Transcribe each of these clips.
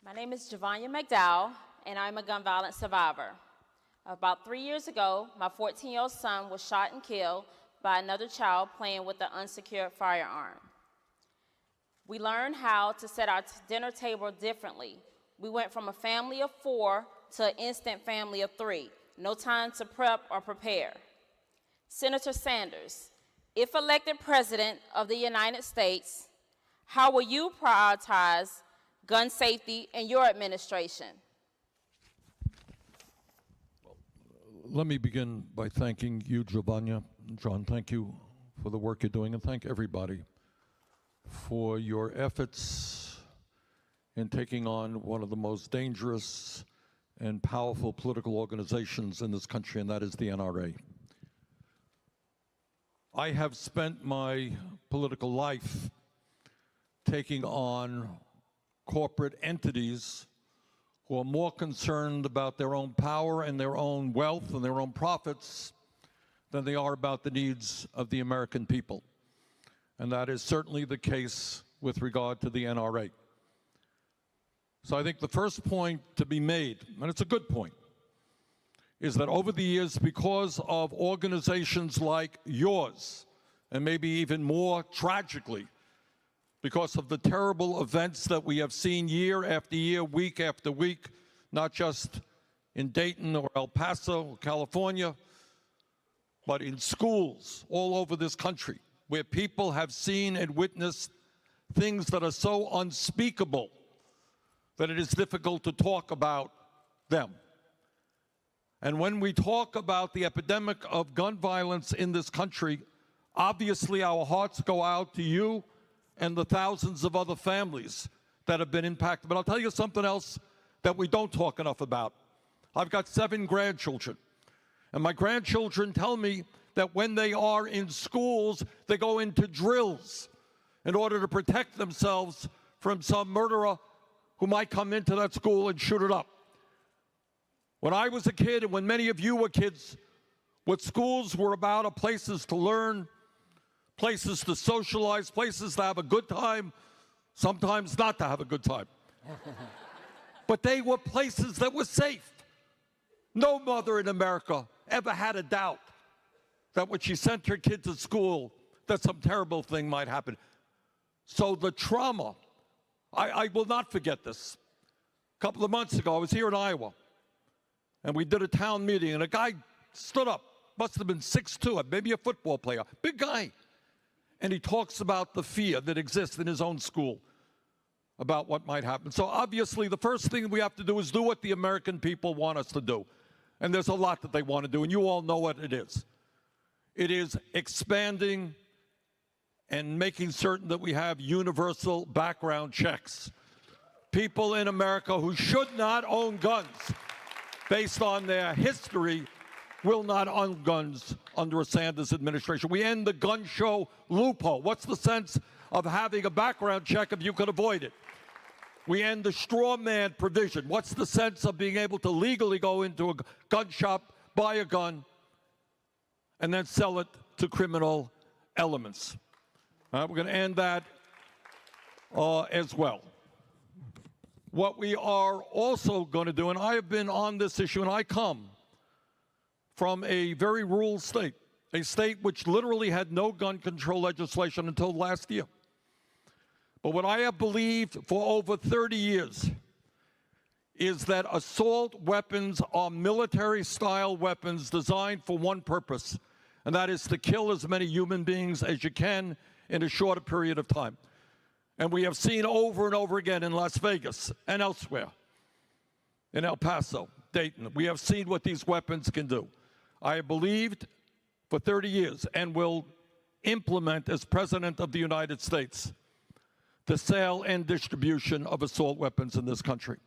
My name is Javanya McDowell, and I'm a gun violence survivor. About 3 years ago, my 14-year-old son was shot and killed by another child playing with an unsecured firearm. We learned how to set our dinner table differently. We went from a family of 4 to an instant family of 3. No time to prep or prepare. Senator Sanders, if elected President of the United States, how will you prioritize gun safety in your administration? Let me begin by thanking you, Giovanna. John, thank you for the work you're doing, and thank everybody for your efforts in taking on one of the most dangerous and powerful political organizations in this country, and that is the NRA. I have spent my political life taking on corporate entities who are more concerned about their own power and their own wealth and their own profits than they are about the needs of the American people. And that is certainly the case with regard to the NRA. So I think the first point to be made, and it's a good point, is that over the years, because of organizations like yours, and maybe even more tragically, because of the terrible events that we have seen year after year, week after week, not just in Dayton or El Paso or California, but in schools all over this country, where people have seen and witnessed things that are so unspeakable that it is difficult to talk about them. And when we talk about the epidemic of gun violence in this country, obviously our hearts go out to you and the thousands of other families that have been impacted. But I'll tell you something else that we don't talk enough about. I've got 7 grandchildren, and my grandchildren tell me that when they are in schools, they go into drills in order to protect themselves from some murderer who might come into that school and shoot it up. When I was a kid, and when many of you were kids, what schools were about are places to learn, places to socialize, places to have a good time, sometimes not to have a good time. But they were places that were safe. No mother in America ever had a doubt that when she sent her kid to school, that some terrible thing might happen. So the trauma, I will not forget this. A couple of months ago, I was here in Iowa, and we did a town meeting, and a guy stood up, must have been 6'2", maybe a football player, big guy. And he talks about the fear that exists in his own school about what might happen. So obviously, the first thing we have to do is do what the American people want us to do. And there's a lot that they want to do, and you all know what it is. It is expanding and making certain that we have universal background checks. People in America who should not own guns based on their history will not own guns under a Sanders administration. We end the gun show loophole. What's the sense of having a background check if you could avoid it? We end the straw man provision. What's the sense of being able to legally go into a gun shop, buy a gun, and then sell it to criminal elements? We're going to end that as well. What we are also going to do, and I have been on this issue, and I come from a very rural state, a state which literally had no gun control legislation until last year. But what I have believed for over 30 years is that assault weapons are military-style weapons designed for one purpose, and that is to kill as many human beings as you can in a shorter period of time. And we have seen over and over again in Las Vegas and elsewhere, in El Paso, Dayton, we have seen what these weapons can do. I have believed for 30 years and will implement as President of the United States the sale and distribution of assault weapons in this country.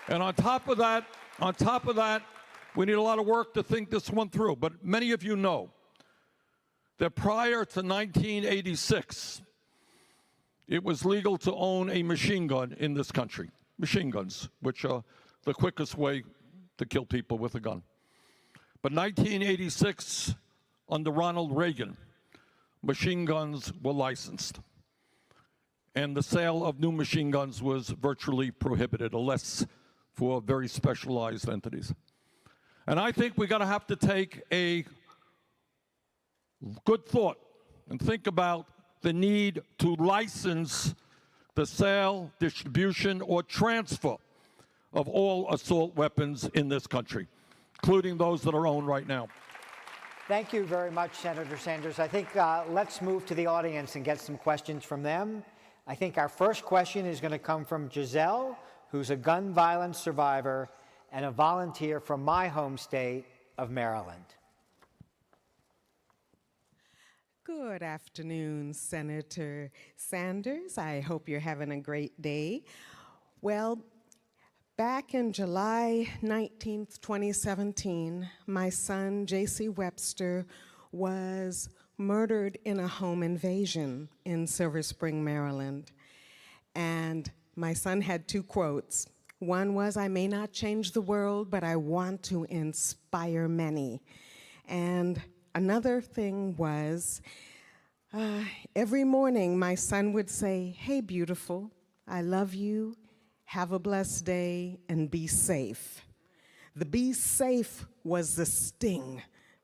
And on top of that, we need a lot of work to think this one through. But many of you know that prior to 1986, it was legal to own a machine gun in this country. Machine guns, which are the quickest way to kill people with a gun. But 1986, under Ronald Reagan, machine guns were licensed. and the sale of new machine guns was virtually prohibited, unless for very specialized entities. And I think we're going to have to take a good thought and think about the need to license the sale, distribution, or transfer of all assault weapons in this country, including those that are owned right now. Thank you very much, Senator Sanders. I think let's move to the audience and get some questions from them. I think our first question is going to come from Giselle, who's a gun violence survivor and a volunteer from my home state of Maryland. Good afternoon, Senator Sanders. I hope you're having a great day. Well, back in July 19th, 2017, my son, J.C. Webster, was murdered in a home invasion in Silver Spring, Maryland. And my son had two quotes. One was, "I may not change the world, but I want to inspire many." And another thing was, every morning my son would say, "Hey, beautiful, I love you, have a blessed day, and be safe." The be safe was the sting,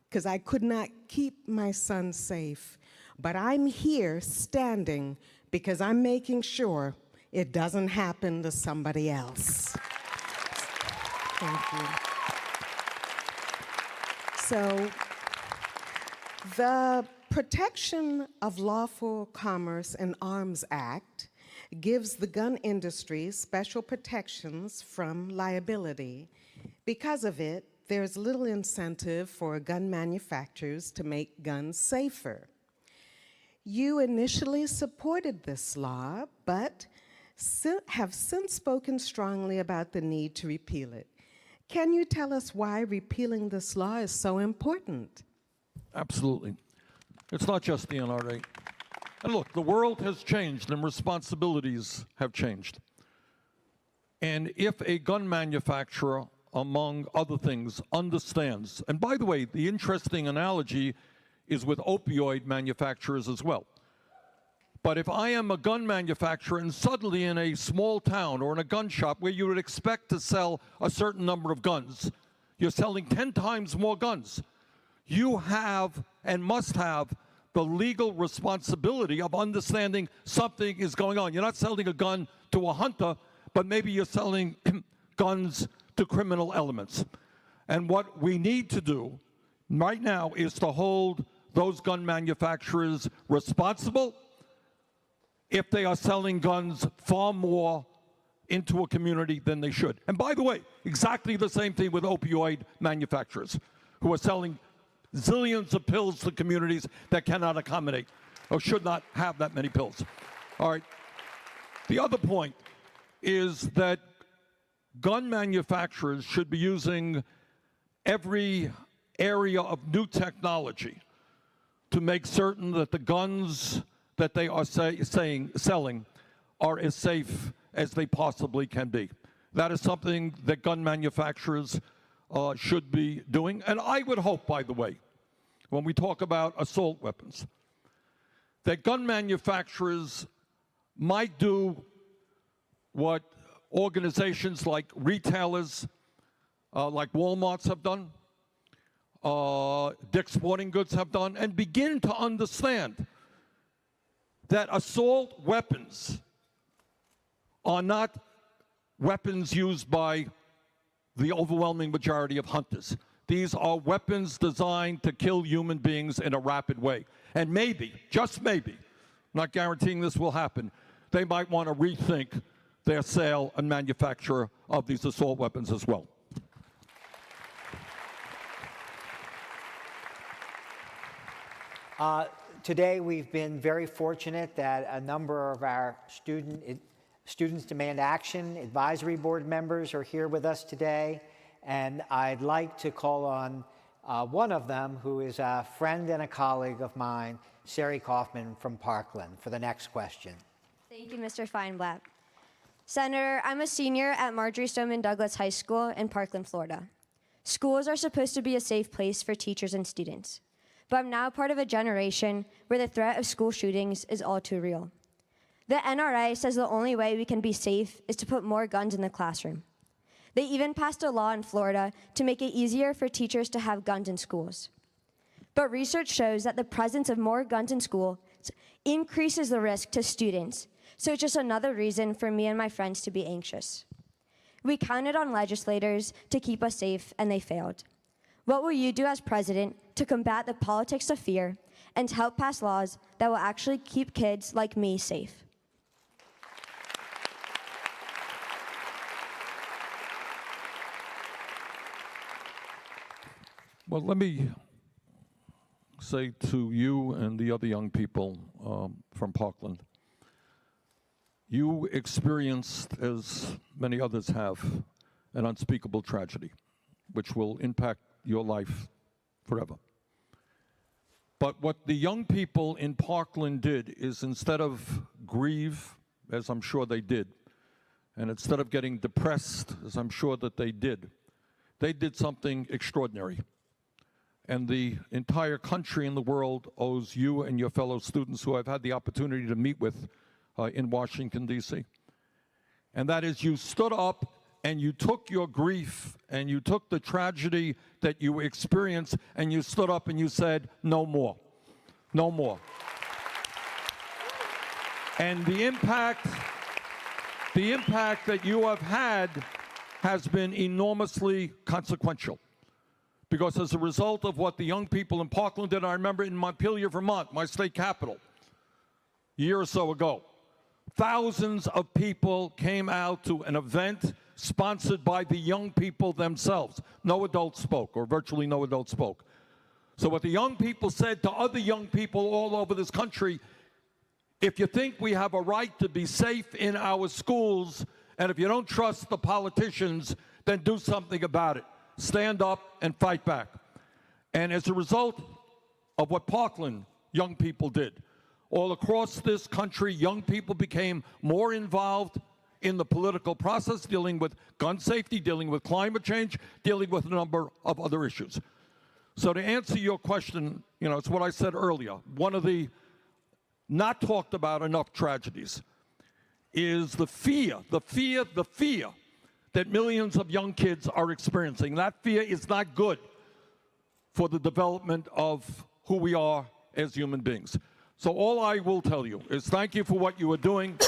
because I could not keep my son safe. But I'm here standing because I'm making sure it doesn't happen to somebody else. Thank you. So, the Protection of Lawful Commerce and Arms Act gives the gun industry special protections from liability. Because of it, there's little incentive for gun manufacturers to make guns safer. You initially supported this law, but have since spoken strongly about the need to repeal it. Can you tell us why repealing this law is so important? Absolutely. It's not just the NRA. And look, the world has changed and responsibilities have changed. And if a gun manufacturer, among other things, understands, and by the way, the interesting analogy is with opioid manufacturers as well. But if I am a gun manufacturer and suddenly in a small town or in a gun shop where you would expect to sell a certain number of guns, you're selling 10 times more guns. You have and must have the legal responsibility of understanding something is going on. You're not selling a gun to a hunter, but maybe you're selling guns to criminal elements. And what we need to do right now is to hold those gun manufacturers responsible if they are selling guns far more into a community than they should. And by the way, exactly the same thing with opioid manufacturers who are selling zillions of pills to communities that cannot accommodate or should not have that many pills. All right. The other point is that gun manufacturers should be using every area of new technology to make certain that the guns that they are selling are as safe as they possibly can be. That is something that gun manufacturers should be doing. And I would hope, by the way, when we talk about assault weapons, that gun manufacturers might do what organizations like retailers, like Walmart's have done, Dick's Sporting Goods have done, and begin to understand that assault weapons are not weapons used by the overwhelming majority of hunters. These are weapons designed to kill human beings in a rapid way. And maybe, just maybe, I'm not guaranteeing this will happen, they might want to rethink their sale and manufacture of these assault weapons as well. Today, we've been very fortunate that a number of our Students Demand Action Advisory Board members are here with us today, and I'd like to call on one of them, who is a friend and a colleague of mine, Sari Kaufman from Parkland, for the next question. Thank you, Mr. Feinblatt. Senator, I'm a senior at Marjorie Stoneman Douglas High School in Parkland, Florida. Schools are supposed to be a safe place for teachers and students, but I'm now part of a generation where the threat of school shootings is all too real. The NRA says the only way we can be safe is to put more guns in the classroom. They even passed a law in Florida to make it easier for teachers to have guns in schools. But research shows that the presence of more guns in school increases the risk to students, so it's just another reason for me and my friends to be anxious. We counted on legislators to keep us safe, and they failed. What will you do as president to combat the politics of fear and to help pass laws that will actually keep kids like me safe? Well, let me say to you and the other young people from Parkland, you experienced, as many others have, an unspeakable tragedy, which will impact your life forever. But what the young people in Parkland did is, instead of grieve, as I'm sure they did, and instead of getting depressed, as I'm sure that they did something extraordinary. And the entire country and the world owes you and your fellow students, who I've had the opportunity to meet with in Washington, D.C. And that is, you stood up and you took your grief and you took the tragedy that you experienced, and you stood up and you said, no more, no more. And the impact that you have had has been enormously consequential. Because as a result of what the young people in Parkland did, I remember in Montpelier, Vermont, my state capital, a year or so ago, thousands of people came out to an event sponsored by the young people themselves. No adult spoke, or virtually no adult spoke. So what the young people said to other young people all over this country, if you think we have a right to be safe in our schools, and if you don't trust the politicians, then do something about it. Stand up and fight back. And as a result of what Parkland young people did, all across this country, young people became more involved in the political process, dealing with gun safety, dealing with climate change, dealing with a number of other issues. So to answer your question, it's what I said earlier. One of the not talked about enough tragedies is the fear that millions of young kids are experiencing. That fear is not good for the development of who we are as human beings. So all I will tell you is thank you for what you are doing.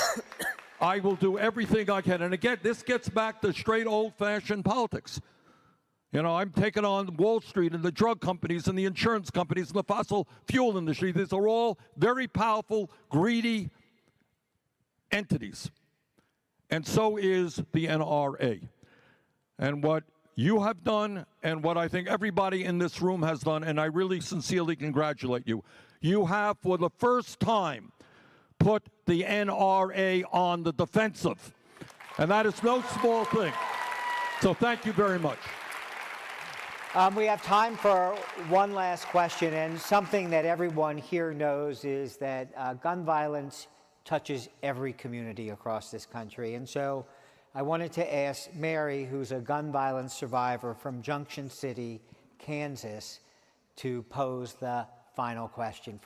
I will do everything I can. And again, this gets back to straight old-fashioned politics. I'm taking on Wall Street and the drug companies and the insurance companies and the fossil fuel industry. These are all very powerful, greedy entities. And so is the NRA. And what you have done, and what I think everybody in this room has done, and I really sincerely congratulate you, you have, for the first time, put the NRA on the defensive. And that is no small thing. So thank you very much. We have time for one last question, and something that everyone here knows is that gun violence touches every community across this country. And so I wanted to ask Mary, who's a gun violence survivor from Junction City, Kansas, to pose the final question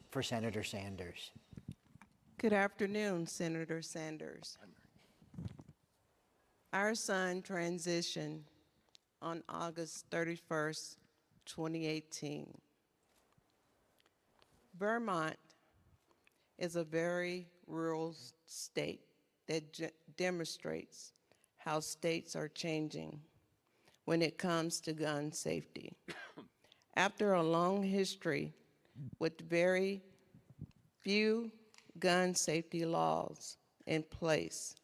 for Senator Sanders. Good afternoon, Senator Sanders. Our son transitioned on August 31st, 2018. Vermont is a very rural state that demonstrates how states are changing when it comes to gun safety. After a long history with very few gun safety laws in place,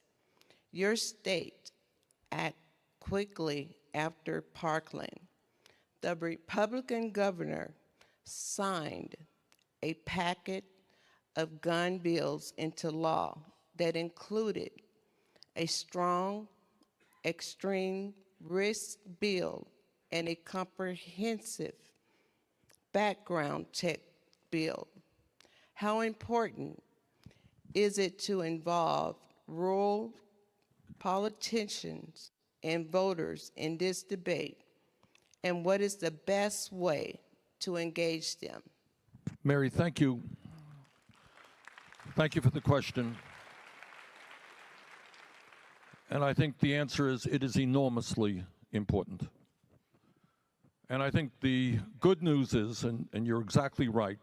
your state acted quickly after Parkland. The Republican governor signed a packet of gun bills into law that included a strong extreme risk bill and a comprehensive background check bill. How important is it to involve rural politicians and voters in this debate, and what is the best way to engage them? Mary, thank you. Thank you for the question. And I think the answer is it is enormously important. And I think the good news is, and you're exactly right,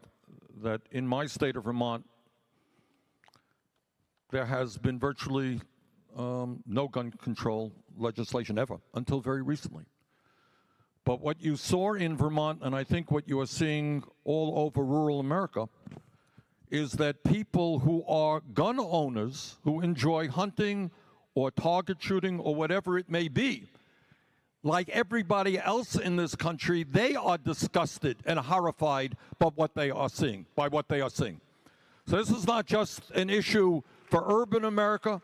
that in my state of Vermont, there has been virtually no gun control legislation ever until very recently. But what you saw in Vermont, and I think what you are seeing all over rural America, is that people who are gun owners, who enjoy hunting or target shooting or whatever it may be, like everybody else in this country, they are disgusted and horrified by what they are seeing, So this is not just an issue for urban America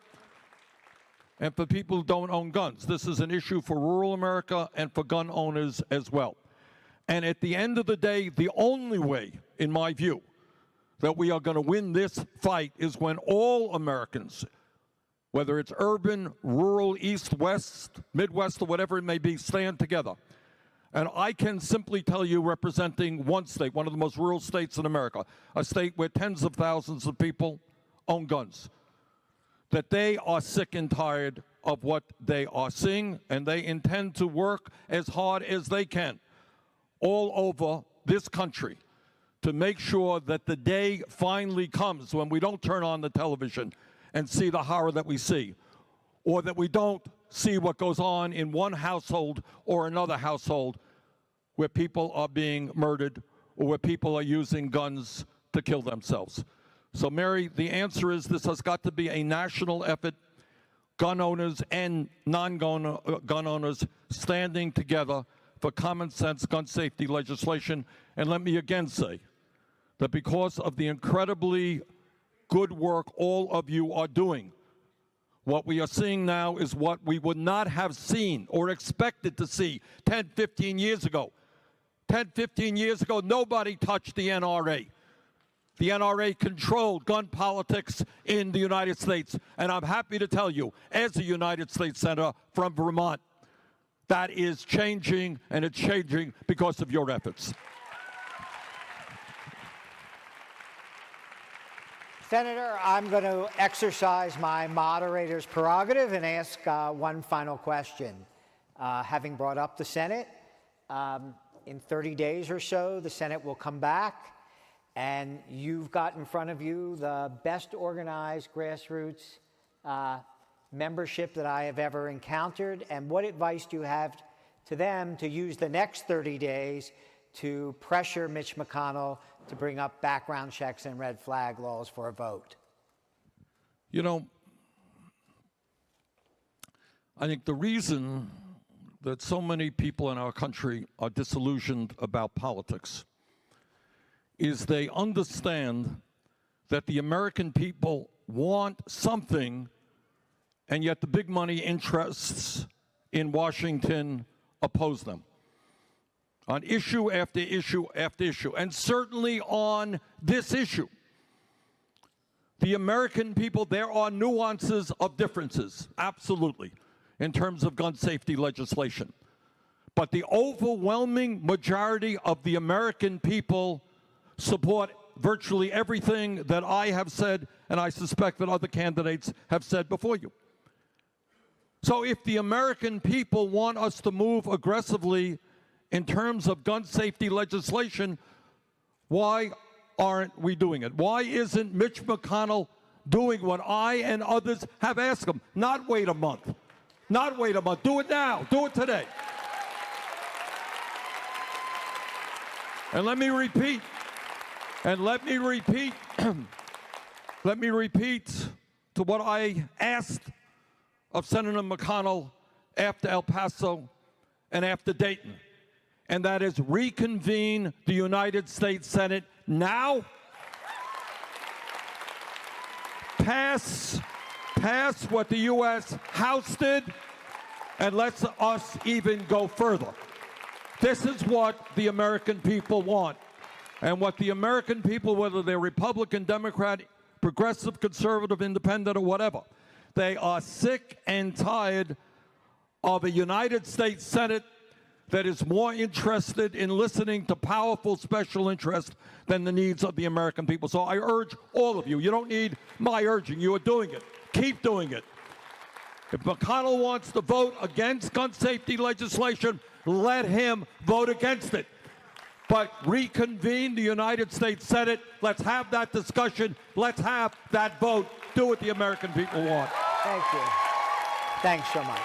and for people who don't own guns. This is an issue for rural America and for gun owners as well. And at the end of the day, the only way, in my view, that we are going to win this fight is when all Americans, whether it's urban, rural, east, west, Midwest, or whatever it may be, stand together. And I can simply tell you, representing one state, one of the most rural states in America, a state where tens of thousands of people own guns, that they are sick and tired of what they are seeing, and they intend to work as hard as they can all over this country to make sure that the day finally comes when we don't turn on the television and see the horror that we see, or that we don't see what goes on in one household or another household where people are being murdered or where people are using guns to kill themselves. So, Mary, the answer is this has got to be a national effort, gun owners and non-gun gun owners standing together for common sense gun safety legislation. And let me again say that because of the incredibly good work all of you are doing, what we are seeing now is what we would not have seen or expected to see 10, 15 years ago. 10, 15 years ago, nobody touched the NRA. The NRA controlled gun politics in the United States. And I'm happy to tell you, as a United States Senator from Vermont, that is changing, and it's changing because of your efforts. Senator, I'm going to exercise my moderator's prerogative and ask one final question. Having brought up the Senate, in 30 days or so, the Senate will come back, and you've got in front of you the best organized grassroots membership that I have ever encountered. And what advice do you have to them to use the next 30 days to pressure Mitch McConnell to bring up background checks and red flag laws for a vote? You know, I think the reason that so many people in our country are disillusioned about politics is they understand that the American people want something, and yet the big money interests in Washington oppose them on issue after issue after issue, and certainly on this issue. The American people, there are nuances of differences, absolutely, in terms of gun safety legislation. But the overwhelming majority of the American people support virtually everything that I have said, and I suspect that other candidates have said before you. So if the American people want us to move aggressively in terms of gun safety legislation, why aren't we doing it? Why isn't Mitch McConnell doing what I and others have asked him? Not wait a month. Not wait a month. Do it now. Do it today. And let me repeat, let me repeat to what I asked of Senator McConnell after El Paso and after Dayton, and that is reconvene the United States Senate now, pass what the U.S. House did, and let us even go further. This is what the American people want. And what the American people, whether they're Republican, Democrat, progressive, conservative, independent, or whatever, they are sick and tired of a United States Senate that is more interested in listening to powerful special interests than the needs of the American people. So I urge all of you, you don't need my urging, you are doing it. Keep doing it. If McConnell wants to vote against gun safety legislation, let him vote against it. But reconvene the United States Senate. Let's have that discussion. Let's have that vote. Do what the American people want. Thank you. Thanks so much.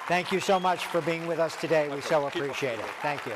Thank you so much for being with us today. We so appreciate it. Thank you.